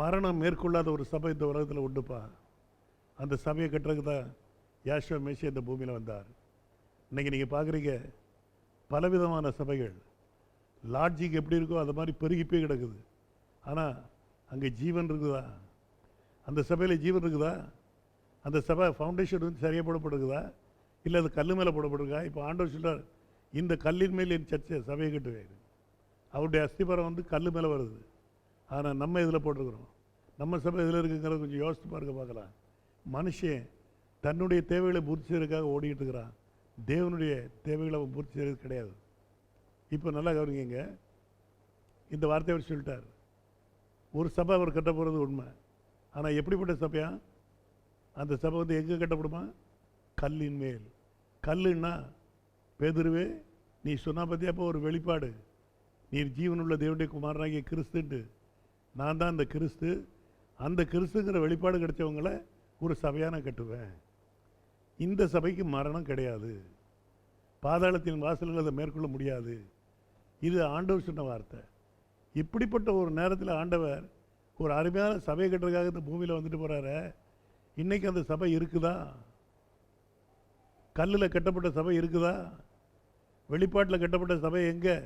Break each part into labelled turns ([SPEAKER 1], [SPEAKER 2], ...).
[SPEAKER 1] மரணம் மேற்கொள்ளாத ஒரு சபை இந்த உலகத்தில் உண்டுப்பா. அந்த சபையை கட்டுறதுக்கு தான் யாஷுவா மேசியா இந்த பூமியில் வந்தார். இன்றைக்கி நீங்கள் பார்க்குறீங்க பலவிதமான சபைகள் லாட்ஜிக்கு எப்படி இருக்கோ அது மாதிரி பெருகி போய் கிடக்குது. ஆனால் அங்கே ஜீவன் இருக்குதா? அந்த சபையில் ஜீவன் இருக்குதா? அந்த சபை ஃபவுண்டேஷன் வந்து சரியாக போடப்பட்டிருக்குதா இல்லை அது கல் மேலே போடப்பட்டிருக்கா? இப்போ ஆண்டவர் சொல்கிறார், இந்த கல்லின் மேல் என் சர்ச்சை சபையை கட்டுவேன். அவருடைய அஸ்திபாரம் வந்து கல் மேலே வருது. ஆனால் நம்ம இதில் போட்டிருக்கிறோம். நம்ம சபை இதில் இருக்குங்கிறத கொஞ்சம் யோசித்து பார்க்கலாம். மனுஷன் தன்னுடைய தேவைகளை பூர்த்தி செய்யறதுக்காக ஓடிக்கிட்டு இருக்கிறான். தேவனுடைய தேவைகளை அவன் பூர்த்தி செய்கிறது கிடையாது. இப்போ நல்லா கவனிங்க, இந்த வார்த்தையை அவர் சொல்லிட்டார். ஒரு சபை அவர் கட்ட போகிறது உண்மை. ஆனால் எப்படிப்பட்ட சபையா? அந்த சபை வந்து எங்கே கட்டப்படுமா? கல்லின் மேல். கல்லுன்னா பேதுருவே நீ சொன்ன பற்றி அப்போ ஒரு வெளிப்பாடு, நீர் ஜீவனுள்ள தேவனுடைய குமாரனாகிய கிறிஸ்துன்ட்டு. நான் தான் அந்த கிறிஸ்து. அந்த கிறிஸ்துங்கிற வெளிப்பாடு கிடைச்சவங்கள ஒரு சபையான கட்டுவேன். இந்த சபைக்கு மரணம் கிடையாது. பாதாளத்தின் வாசல்கள் அதை மேற்கொள்ள முடியாது. இது ஆண்டவர் சொன்ன வார்த்தை. இப்படிப்பட்ட ஒரு நேரத்தில் ஆண்டவர் ஒரு அருமையான சபையை கட்டுறதுக்காக இந்த பூமியில் வந்துட்டு போகிறாரு. இன்றைக்கி அந்த சபை இருக்குதா? கல்லில் கட்டப்பட்ட சபை இருக்குதா? வெளிப்பாட்டில் கட்டப்பட்ட சபை எங்கே?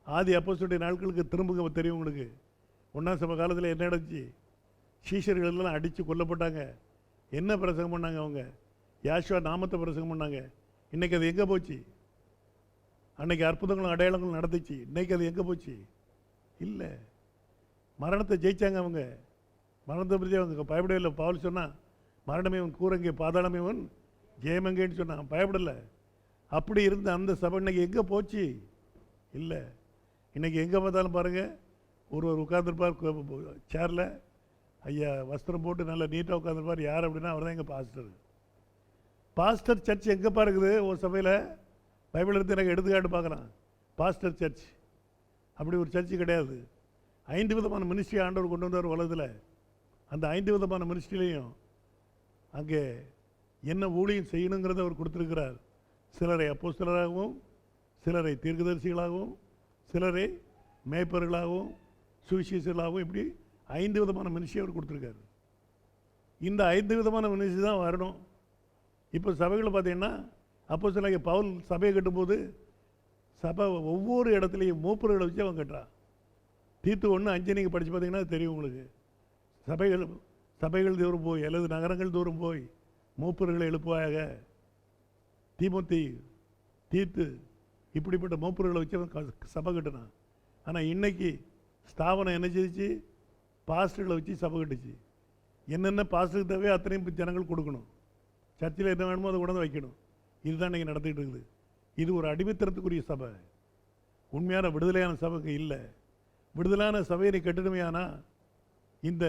[SPEAKER 1] ஆதி அப்போஸ்தலருடைய நாட்களுக்கு திரும்புங்க, தெரியும் உங்களுக்கு. ஒன்றாம் சபை காலத்தில் என்ன நடந்துச்சு? சீஷர்கள் எல்லாம் அடித்து கொல்லப்பட்டாங்க. என்ன பிரசங்கம் பண்ணாங்க அவங்க? யாஷுவா நாமத்தை பிரசங்கம் பண்ணாங்க. இன்றைக்கி அது எங்கே போச்சு? அன்றைக்கி அற்புதங்களும் அடையாளங்களும் நடந்துச்சு. இன்றைக்கி அது எங்கே போச்சு? இல்லை. மரணத்தை ஜெயித்தாங்க அவங்க. மரணத்தை பற்றி அவங்க பயப்படவே இல்லை. பவுல் சொன்னான், மரணமே அவன் கூரங்கே, பாதாளமே அவன் ஜெயமங்கேன்னு சொன்னான். பயப்படலை. அப்படி இருந்த அந்த சபை இன்றைக்கி எங்கே போச்சு? இல்லை. இன்றைக்கி எங்கே பார்த்தாலும் பாருங்கள், ஒருவர் உட்காந்துருப்பார் சேரில், ஐயா வஸ்திரம் போட்டு நல்லா நீட்டாக உட்காந்துருப்பார். யார் அப்படின்னா அவர் தான் எங்கள் பாஸ்டர். பாஸ்டர் சர்ச் எங்கேப்பா இருக்குது? ஒரு சபையில் பைபிள் எடுத்து எனக்கு எடுத்துக்காட்டு பார்க்குறான். பாஸ்டர் சர்ச் அப்படி ஒரு சர்ச்சு கிடையாது. 5 விதமான மினிஸ்ட்ரி ஆண்டவர் கொண்டு வந்தார் உலகத்தில். அந்த 5 விதமான மினிஸ்ட்ரிலையும் அங்கே என்ன ஊழியம் செய்யணுங்கிறத அவர் கொடுத்துருக்கிறார். சிலரை அப்போஸ்தலராகவும், சிலரை தீர்க்கதரிசிகளாகவும், சிலரை மேய்ப்பர்களாகவும், சுவிசேஷர்களாகவும், இப்படி 5 விதமான மினிஸ்ட்ரி அவர் கொடுத்துருக்காரு. இந்த 5 விதமான மினிஸ்ட்ரி தான் வரணும். இப்போ சபைகளை பார்த்தீங்கன்னா அப்போஸ்தலனாகிய பவுல் சபையை கட்டும்போது சபை ஒவ்வொரு இடத்துலையும் மூப்பர்களை வச்சு அவன் கட்டுறான். தீத்து 1:5 நீங்கள் படித்து பார்த்தீங்கன்னா தெரியும் உங்களுக்கு. சபைகள் தூரம் போய் அல்லது நகரங்கள் தூரம் போய் மூப்பர்களை எழுப்புவாயாக. தீமோத்தி, தீத்து, இப்படிப்பட்ட மூப்பர்களை வச்சு அவன் சபை கட்டினான். ஆனால் இன்றைக்கி ஸ்தாபனம் என்ன செய்திச்சு? பாஸ்டர்களை வச்சு சபை கட்டுச்சு. என்னென்ன பாஸ்டருக்கு தேவையோ அத்தனையும் ஜனங்கள் கொடுக்கணும். சர்ச்சில் என்ன வேணுமோ அதை கொண்டு வைக்கணும். இதுதான் இன்றைக்கி நடந்துகிட்டு இருக்குது. இது ஒரு அடிமைத்தனத்துக்குரிய சபை. உண்மையான விடுதலையான சபைக்கு இல்லை. விடுதலையான சபையை நீ கட்டணுமையானா இந்த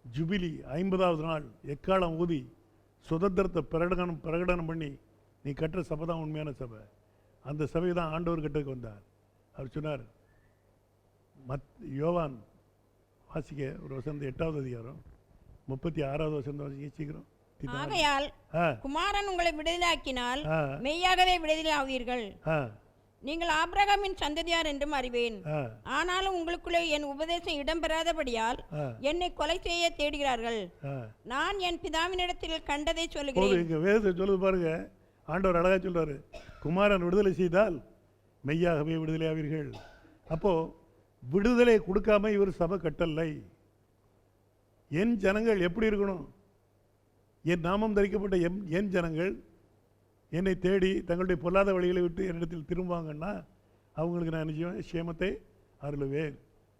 [SPEAKER 1] ஜூபிலி 50வது நாள் எக்காலம் ஊதி சுதந்திரத்தை பிரகடனம் பண்ணி நீ கட்டுற சபை தான் உண்மையான சபை. அந்த சபை தான் ஆண்டவர் கட்டுக்கு வந்தார். அவர் சொன்னார், யோவான் வாசிக்க ஒரு வசனம் 8வது அதிகாரம் 36வது வசனம் வாசிக்க சீக்கிரம்.
[SPEAKER 2] ஆகையால் குமாரன் உங்களை விடுதலையாக்கினால் மெய்யாகவே விடுதலை ஆவீர்கள். நீங்கள் ஆபிரகாமின் சந்ததியார் என்றும் அறிவேன். ஆனாலும் உங்களுக்குள்ளே என் உபதேசம் இடம்பெறாதபடியால் என்னை கொலை செய்ய தேடுகிறார்கள். நான் என் பிதாவினிடத்தில் கண்டதை சொல்லுகிறேன்.
[SPEAKER 1] சொல்லுது பாருங்க, ஆண்டவர் அழகா சொல்றாரு, குமாரன் விடுதலை செய்தால் மெய்யாகவே விடுதலை ஆவீர்கள். அப்போ விடுதலை கொடுக்காம இவர் சபை கட்டலை. என் ஜனங்கள் எப்படி இருக்கணும்? என் நாமம் தரிக்கப்பட்ட என் ஜனங்கள் என்னை தேடி தங்களுடைய பொல்லாத வழிகளை விட்டு என்னிடத்தில் திரும்புவாங்கன்னா அவங்களுக்கு நான் நிச்சயம் சேமத்தை அருளுவேன்.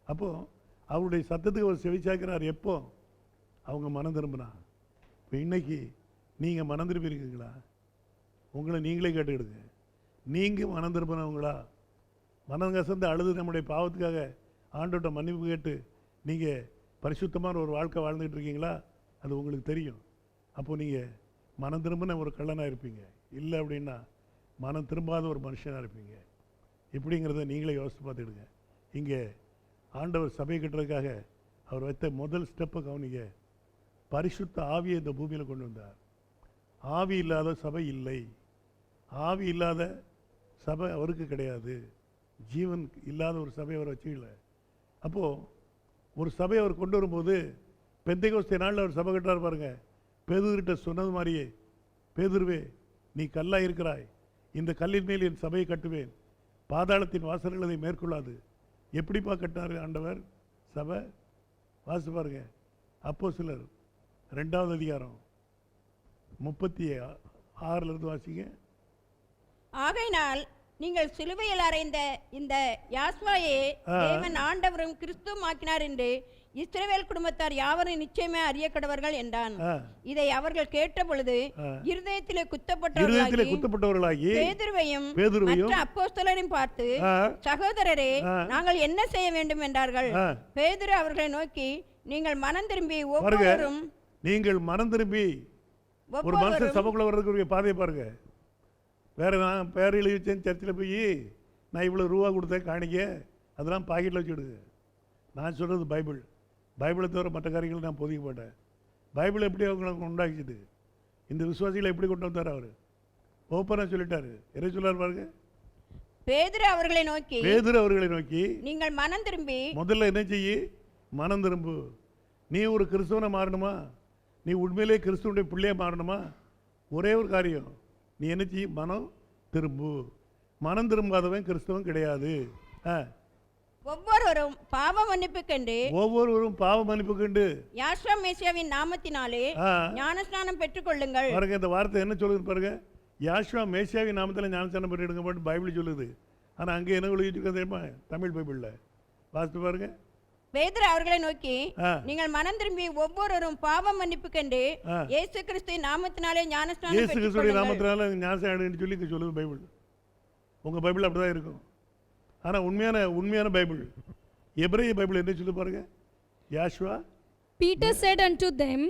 [SPEAKER 1] அப்போது அவருடைய சத்தத்துக்கு அவர் செவிச்சாக்கிறார். எப்போ? அவங்க மனம் திரும்பினா. இப்போ இன்னைக்கு நீங்கள் மனம் திரும்பியிருக்கீங்களா? உங்களை நீங்களே கேட்டுக்கிடுங்க. நீங்கள் மனம் திரும்பினவங்களா? மனம் கசந்து அழுது நம்முடைய பாவத்துக்காக ஆண்டவர்கிட்ட மன்னிப்பு கேட்டு நீங்கள் பரிசுத்தமான ஒரு வாழ்க்கை வாழ்ந்துகிட்டு இருக்கீங்களா? அது உங்களுக்கு தெரியும். அப்போது நீங்கள் மனம் திரும்பின ஒரு கள்ளனாக இருப்பீங்க. இல்லை அப்படின்னா மனம் திரும்பாத ஒரு மனுஷனாக இருப்பீங்க. இப்படிங்கிறத நீங்களே யோசித்து பார்த்துடுங்க. இங்கே ஆண்டவர் சபை கட்டுறதுக்காக அவர் வைத்த முதல் ஸ்டெப்பை கவனிங்க. பரிசுத்த ஆவியை இந்த பூமியில் கொண்டு வந்தார். ஆவி இல்லாத சபை இல்லை. ஆவி இல்லாத சபை அவருக்கு கிடையாது. ஜீவன் இல்லாத ஒரு சபை அவர் வச்சுக்கல. அப்போது ஒரு சபையை அவர் கொண்டு வரும்போது பெந்தைகோஸ்தே நாளில் அவர் சபை கட்டுறாரு பாருங்க. பேதுருகிட்ட சொன்னது மாதிரியே, பேதுருவே நீ கல்லாக இருக்கிறாய், இந்த கல்லின் மேல் என் சபையை கட்டுவேன், பாதாளத்தின் வாசல்கள் அதை மேற்கொள்ளாது. எப்படிப்பா கட்டினார் ஆண்டவர் சபை? வாசி பாருங்க, அப்போஸ்தலர் 2வது அதிகாரம் 36 வாசிங்க.
[SPEAKER 2] ஆகையினால் நீங்கள் சிலுவையில் அறைந்த இந்த யாஸ்வாயை தேவன் ஆண்டவரும் கிறிஸ்துவும் ஆக்கினார் என்று இஸ்ரவேல் குடும்பத்தார் யாவரும் நிச்சயமே அறியக்கடவர்கள் என்றான். இதை அவர்கள் கேட்ட பொழுது இருதயத்திலே குத்தப்பட்டவர்களாகி பேதுருவையும் மற்ற அப்போஸ்தலரையும் பார்த்து, சகோதரரே நாங்கள் என்ன செய்ய வேண்டும் என்றார்கள். பேதுரு அவர்களை நோக்கி, நீங்கள் மனம் திரும்பி ஒவ்வொருவரும்
[SPEAKER 1] ஒரு மனுஷன் சபைக்குள்ள வர்றதுக்கு பாதையை பாருங்க. வேற நான் பேர் எழுதி வச்சேன் சர்ச்சில் போய் நான் இவ்வளோ ரூபா கொடுத்தேன் காணிக்க, அதெல்லாம் பாக்கெட்டில் வச்சுடுங்க. நான் சொல்கிறது பைபிளை தவிர மற்ற காரியங்கள் நான் போதிக்க மாட்டேன். பைபிள் எப்படி அவங்களுக்கு உண்டாக்கிச்சுது, இந்த விசுவாசிகளை எப்படி கொண்டு வந்தார் அவர் ஓப்பனாக சொல்லிட்டாரு. என்ன சொல்லார் பாருங்க.
[SPEAKER 2] பேதுரு அவர்களை நோக்கி நீங்கள் மனம் திரும்பி,
[SPEAKER 1] முதல்ல என்ன செய்யி? மனம் திரும்பு. நீ ஒரு கிறிஸ்தவனை மாறணுமா, நீ உண்மையிலே கிறிஸ்துவனுடைய பிள்ளையை மாறணுமா, ஒரே ஒரு காரியம், நீ என்ன செய்ய? மனம் திரும்பு. மனம் திரும்பாதவன் கிறிஸ்தவன் கிடையாது.
[SPEAKER 2] ஒவ்வொருவரும் பாவ மன்னிப்பு கண்டு யாஷ்வா மேசியாவின் நாமத்தினாலே ஞானஸ்நானம் பெற்றுக்கொள்ளுங்கள்.
[SPEAKER 1] பாருங்க, இந்த வார்த்தை என்ன சொல்லுது பாருங்க. யாஷ்வா மேசியாவின் நாமத்தில் ஞானஸ்நானம் பெற்றுடுங்க பைபிள் சொல்லுது. ஆனால் அங்கே என்ன எழுதிட்டு தெரியுமா? தமிழ் பைபிளில் வாசித்து பாருங்க.
[SPEAKER 2] பேதுரு அவர்களை நோக்கி, நீங்கள் மனம் திரும்பி ஒவ்வொருவரும் பாவ மன்னிப்பு கண்டு இயேசு கிறிஸ்துவின் நாமத்தினாலே ஞானஸ்நானம்
[SPEAKER 1] சொல்லி சொல்லுது பைபிள். உங்க பைபிள் அப்படிதான் இருக்கும். ஆனா உண்மையான பைபிள், எபிரேய பைபிள் என்ன சொல்லி பாருங்க. Yeshua
[SPEAKER 3] Peter said unto them,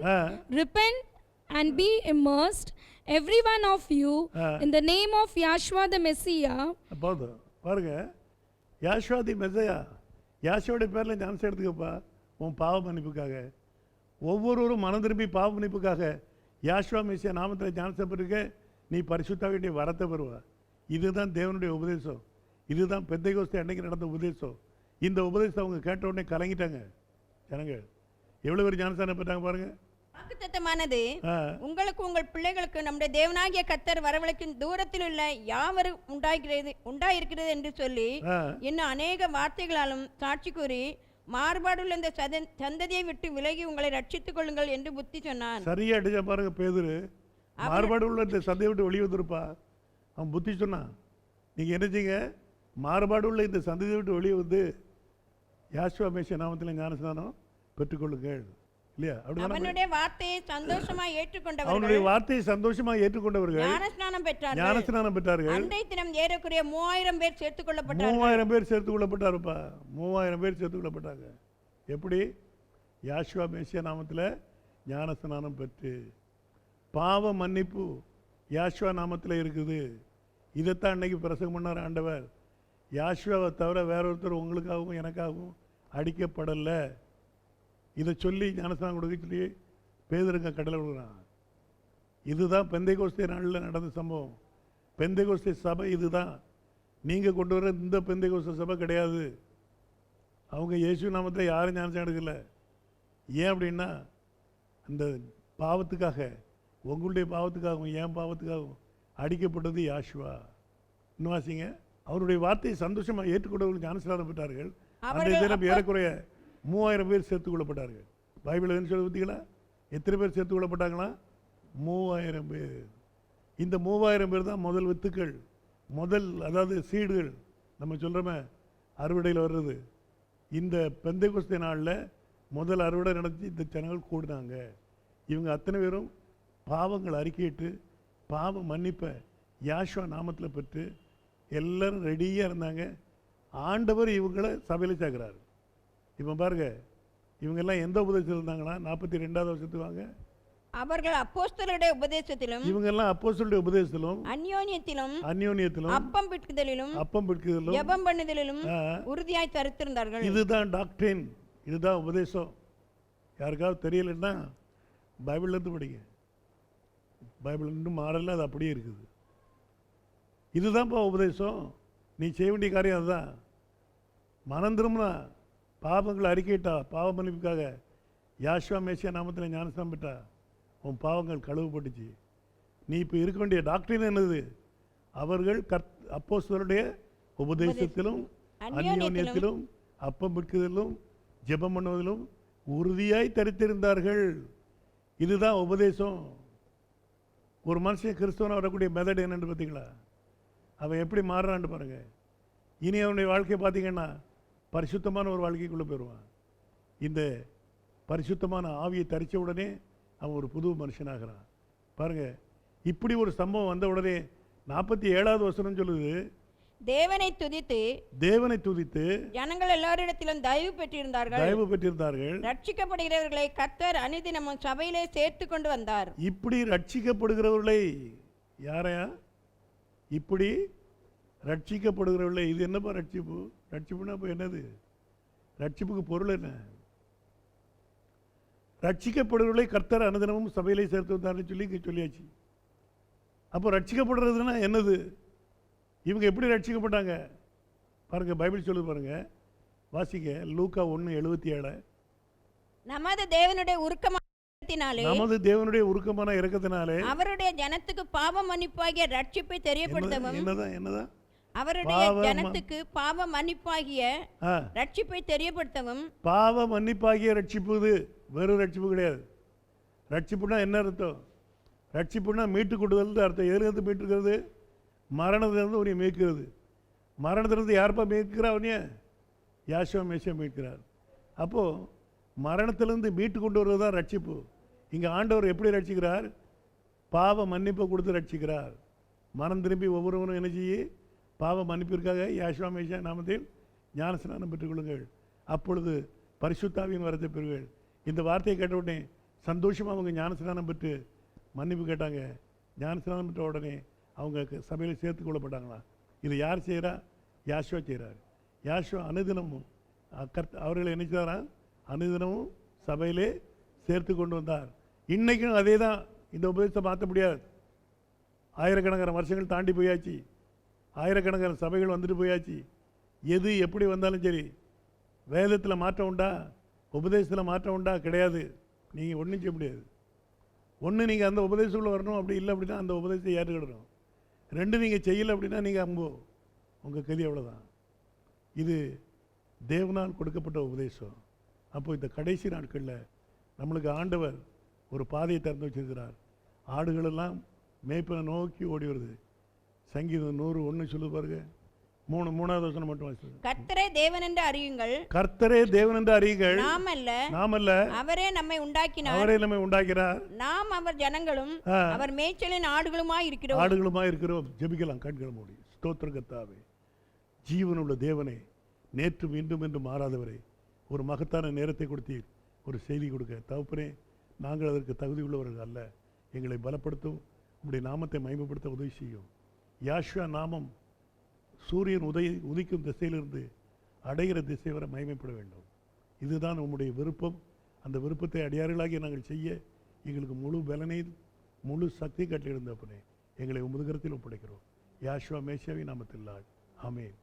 [SPEAKER 3] repent and be immersed every one of you in the name of Yahshua the Messiah.
[SPEAKER 1] பாருங்க, யாஷ்வா தி மெசியா, யாஷ்வாவுடைய பேரில் ஞானஸ்நானம் எடுத்துக்கப்பா உன் பாவ மன்னிப்புக்காக. ஒவ்வொருவரும் மனம் திரும்பி பாவ மன்னிப்புக்காக யாஷ்வா மெசியா நாமத்தில் ஞானஸ்நானம் பெறுக, நீ பரிசுத்த வேண்டிய வரத்தை பெறுவா. இதுதான் தேவனுடைய உபதேசம். இதுதான் பெந்தைகோஸ்தே அன்னைக்கு நடந்த உபதேசம். இந்த உபதேசத்தை அவங்க கேட்ட உடனே கலங்கிட்டாங்க ஜனங்க. எவ்வளவு பேர் ஞானஸ்நானம் பெற்றாங்க பாருங்க.
[SPEAKER 2] வாக்குத்தத்தமானது உங்களுக்கு உங்கள் பிள்ளைகளுக்கு நம்முடைய தேவனாகிய கர்த்தர் வரவழைக்கும் தூரத்தில் உள்ள யாவரும் உண்டாயிருக்கிறது என்று சொல்லி இன்னும் அநேக வார்த்தைகளாலும் சாட்சி கூறி மாறுபாடுள்ள இந்த சந்ததியை விட்டு விலகி உங்களை ரட்சித்துக் கொள்ளுங்கள் என்று புத்தி சொன்னான்.
[SPEAKER 1] சரியா அடிச்சா பாருங்க பேதுரு. மாறுபாடு உள்ள இந்த சந்தையை விட்டு வெளியே வந்துருப்பா அவன் புத்தி சொன்னான். நீங்க என்ன செய்யுங்க? மாறுபாடு உள்ள இந்த சந்ததியை விட்டு வெளியே வந்து யாஷ்வா மேசியா நாமத்தில் ஞானஸ்நானம் பெற்றுக்கொள்ளுங்கள். இல்லையா?
[SPEAKER 2] அவனுடைய வார்த்தையை சந்தோஷமா
[SPEAKER 1] ஏற்றுக்கொண்டவர்கள் ஞானஸ்நானம் பெற்றார்கள்.
[SPEAKER 2] அன்றைய தினம் ஏறக்குறைய 3000 பேர் சேர்த்துக் கொள்ளப்பட்டார்கள்.
[SPEAKER 1] 3000 பேர் சேர்த்துக் கொள்ளப்பட்டாருப்பா. 3000 பேர் சேர்த்துக் கொள்ளப்பட்டாங்க. எப்படி? யாஷ்வா மேசியா நாமத்தில் ஞானஸ்நானம் பெற்று. பாவ மன்னிப்பு யாஷ்வா நாமத்தில் இருக்குது. இதைத்தான் அன்னைக்கு பிரசங்கம் பண்ணார் ஆண்டவர். யாஷ்வாவை தவிர வேற ஒருத்தர் உங்களுக்காகவும் எனக்காகவும் அடிக்கப்படலை. இதை சொல்லி ஞானஸ்நானம் கொடுக்க சொல்லி பேதுருங்க கடலை விடுறான். இதுதான் பெந்தைகோஸ்தே நாளில் நடந்த சம்பவம். பெந்தைகோஸ்தே சபை இதுதான். நீங்கள் கொண்டு வர இந்த பெந்தைகோஸ்தே சபை கிடையாது. அவங்க இயேசு நாமத்தில் யாரும் ஞானஸ்நானம் எடுக்கல. ஏன் அப்படின்னா அந்த பாவத்துக்காக, உங்களுடைய பாவத்துக்காகவும் என் பாவத்துக்காகவும் அடிக்கப்பட்டது யாஷ்வா. இன்னும் வாசிங்க. அவருடைய வார்த்தையை சந்தோஷமாக ஏற்றுக்கொண்டவர்கள் ஞானஸ்நானம் பெற்றார்கள். அந்த தினம் ஏறக்குறைய 3000 பேர் சேர்த்து கொள்ளப்பட்டார்கள். பைபிள் என்ன சொல்லி பார்த்தீங்களா? எத்தனை பேர் சேர்த்து கொள்ளப்பட்டாங்களா? 3000 பேர். இந்த 3000 பேர் தான் முதல் வித்துக்கள், அதாவது சீடுகள். நம்ம சொல்கிறோமே அறுவடையில் வர்றது. இந்த பெந்தைகோஸ்தே நாளில் முதல் அறுவடை நடத்தி இந்த ஜனங்கள் கூடினாங்க. இவங்க அத்தனை பேரும் பாவங்கள் அறிக்கையிட்டு பாவ மன்னிப்பை யாஷ்வா நாமத்தில் பெற்று எல்லாரும் ரெடியாக இருந்தாங்க. ஆண்டவர் இவங்களை சபையில் சேர்க்கிறாரு. இப்போ பாருங்க, இவங்கெல்லாம் எந்த உபதேசத்தில் இருந்தாங்கன்னா 42வது வருஷத்துக்கு வாங்க.
[SPEAKER 2] அவர்கள் அப்போஸ்தலருடைய உபதேசத்திலும்,
[SPEAKER 1] இவங்கெல்லாம் அப்போஸ்தலருடைய உபதேசத்திலும்,
[SPEAKER 2] அந்யோன்யத்திலும் அப்பம் பிட்குதலிலும் ஜெபம் பண்ணுதலிலும் உறுதியாய் தரித்திருந்தார்கள்.
[SPEAKER 1] இதுதான் டாக்டரின், இதுதான் உபதேசம். யாருக்காவது தெரியலன்னா பைபிள்லேருந்து படிங்க. பைபிள் இன்னும் மாறல, அது அப்படியே இருக்குது. இதுதான்ப்பா உபதேசம். நீ செய்ய வேண்டிய காரியம் அதுதான். மனம் திரும்பினா பாவங்களை அறிக்கையிட்டா, பாவ மன்னிப்புக்காக யாஷ்வா மேசியா நாமத்தில் ஞானஸ்நானம் பெற்றா, உன் பாவங்கள் கழுவப்பட்டுச்சு. நீ இப்போ இருக்க வேண்டிய டாக்டரின் என்னது? அவர்கள் அப்போஸ்தலருடைய உபதேசத்திலும் அந்யோன்யத்திலும் அப்பம் விற்கிறதிலும் ஜெபம் பண்ணுவதிலும் உறுதியாய் தரித்திருந்தார்கள். இதுதான் உபதேசம். ஒரு மனுஷன் கிறிஸ்தவனாக வரக்கூடிய மெதட் என்னன்னு பார்த்தீங்களா? அவன் எப்படி மாறுறான்னு பாருங்க. இனி அவனுடைய வாழ்க்கையை பார்த்தீங்கன்னா பரிசுத்தமான ஒரு வாழ்க்கைக்குள்ளே போயிடுவான். இந்த பரிசுத்தமான ஆவியை தரித்த உடனே அவன் ஒரு புது மனுஷனாகிறான். பாருங்க, இப்படி ஒரு சம்பவம் வந்த உடனே 47வது வசனம் சொல்லுது,
[SPEAKER 2] தேவனை துதித்து
[SPEAKER 3] ஜனங்கள் எல்லாரிடத்திலும் தயவு பெற்றிருந்தார்கள்.
[SPEAKER 2] ரட்சிக்கப்படுகிறவர்களை கர்த்தர் அனுதினமும் சபையிலே சேர்த்து கொண்டு வந்தார்.
[SPEAKER 1] இப்படி ரட்சிக்கப்படுகிறவர்களை யாரையா? இப்படி ரட்சிக்கப்படுகிறவர்களை. இது என்னப்பா ரட்சிப்பு? ரட்சிப்புனா இப்போ என்னது? ரட்சிப்புக்கு பொருள் என்ன? ரட்சிக்கப்படுகிறவர்களை கர்த்தர் அனுதினமும் சபையிலே சேர்த்து வந்தார்னு சொல்லி இங்கே சொல்லியாச்சு. அப்போ ரட்சிக்கப்படுறதுன்னா என்னது? இவங்க எப்படி ரட்சிக்கப்பட்டாங்க பாருங்க. பைபிள் சொல்லுது பாருங்க, வாசிக்க. லூக்கா 1:77.
[SPEAKER 2] நமது தேவனுடைய உருக்கமான இரக்கத்தினாலே
[SPEAKER 3] அவருடைய ஜனத்துக்கு பாவ மன்னிப்பாகிய ரட்சிப்பை தெரியப்படுத்தவும்.
[SPEAKER 1] என்னதான்
[SPEAKER 2] அவருடைய ஜனத்துக்கு பாவ மன்னிப்பாகிய ரட்சிப்பை தெரியப்படுத்தவும்.
[SPEAKER 1] பாவ மன்னிப்பாகிய ரட்சிப்பு. இது வெறும் ரட்சிப்பு கிடையாது. ரட்சிப்புனா என்ன அர்த்தம்? ரட்சிப்புனா மீட்டு கொண்டுதல் அர்த்தம். எதிர்த்து மீட்டுக்கிறது, மரணத்திலிருந்து உன்னை மீட்கிறது. மரணத்திலிருந்து யாருப்பா மீட்கிறா? உன்னைய யாஷ்வா மேசியா மீட்கிறார். அப்போது மரணத்திலிருந்து மீட்டு கொண்டு வருவது தான் ரட்சிப்பு. இங்கே ஆண்டவர் எப்படி ரட்சிக்கிறார்? பாவ மன்னிப்பை கொடுத்து ரட்சிக்கிறார். மனம் திரும்பி ஒவ்வொருவரும் என்ன செய்ய? பாவ மன்னிப்பிற்காக யாஷ்வா மேசியா நாமத்தில் ஞானஸ்நானம் பெற்றுக்கொள்ளுங்கள், அப்பொழுது பரிசுத்தாவியின் வரத்தை பெறுங்கள். இந்த வார்த்தையை கேட்ட உடனே சந்தோஷமாக அவங்க ஞானஸ்நானம் பெற்று மன்னிப்பு கேட்டாங்க. ஞானஸ்நானம் பெற்ற உடனே அவங்க சபையில் சேர்த்து கொள்ளப்பட்டாங்களா? இதை யார் செய்கிறா? யாஷ்வா செய்கிறார். யாஷ்வா அனுதினமும் அவர்களை நினைச்சாரா? அனுதினமும் சபையிலே சேர்த்து கொண்டு வந்தார். இன்றைக்கும் அதே தான். இந்த உபதேசத்தை மாற்ற முடியாது. ஆயிரக்கணக்கான வருஷங்கள் தாண்டி போயாச்சு. ஆயிரக்கணக்கான சபைகள் வந்துட்டு போயாச்சு. எது எப்படி வந்தாலும் சரி, வேதத்தில் மாற்றம் உண்டா? உபதேசத்தில் மாற்றம் உண்டா? கிடையாது. நீங்கள் ஒன்றும் செய்ய முடியாது. ஒன்று நீங்கள் அந்த உபதேசத்துக்குள்ளே வரணும், அப்படி இல்லை அப்படின்னா அந்த உபதேசத்தை ஏற்றுக்கிடணும். ரெண்டு நீங்கள் செய்யலை அப்படின்னா நீங்கள் அம்போ உங்கள் கதி அவ்வளோதான். இது தேவனால் கொடுக்கப்பட்ட உபதேசம். அப்போது இந்த கடைசி நாட்களில் நம்மளுக்கு ஆண்டவர் ஒரு பாதையை திறந்து வச்சிருக்கிறார். ஆடுகளெல்லாம் மேய்ப்பனை நோக்கி ஓடி வருது. சங்கீதம் 101 சொல்லு பாருங்க. 3வது வசனம் மட்டும் வாசிங்க.
[SPEAKER 2] கர்த்தரே தேவன் என்று அறியுங்கள்.
[SPEAKER 1] கர்த்தரே தேவன் என்று அறியுங்கள்.
[SPEAKER 2] நாமல்ல அவரே நம்மை
[SPEAKER 1] உண்டாக்கினார்.
[SPEAKER 2] நாம் அவர் ஜனங்களும் அவர் மேய்ச்சலின் ஆடுகளுமாய் இருக்கிறோம்.
[SPEAKER 1] ஜெபிக்கலாம் கண்களை மூடி. ஸ்தோத்திர கர்த்தாவே, ஜீவனுள்ள தேவனே, நேற்று மீண்டும் என்று மாறாதவரே, ஒரு மகத்தான நேரத்தை கொடுத்தீர் ஒரு செய்தி கொடுக்க. தகப்பனே, நாங்கள் அதற்கு தகுதி உள்ளவர்கள் அல்ல. எங்களை பலப்படுத்தும். உங்களுடைய நாமத்தை மகிமைப்படுத்த உதவி செய்யும். யாஷ்வா நாமம் சூரியன் உதிக்கும் திசையிலிருந்து அடைகிற திசை வரை மகிமைப்பட வேண்டும். இதுதான் உம்முடைய விருப்பம். அந்த விருப்பத்தை அடியார்களாகி நாங்கள் செய்ய எங்களுக்கு முழு பலனை, முழு சக்தி கட்டளையிடுந்தப்பனே எங்களை உமது கரத்தில் ஒப்படைக்கிறோம். யாஷ்வா மேசியாவின் நாமத்தில் ஆமென்.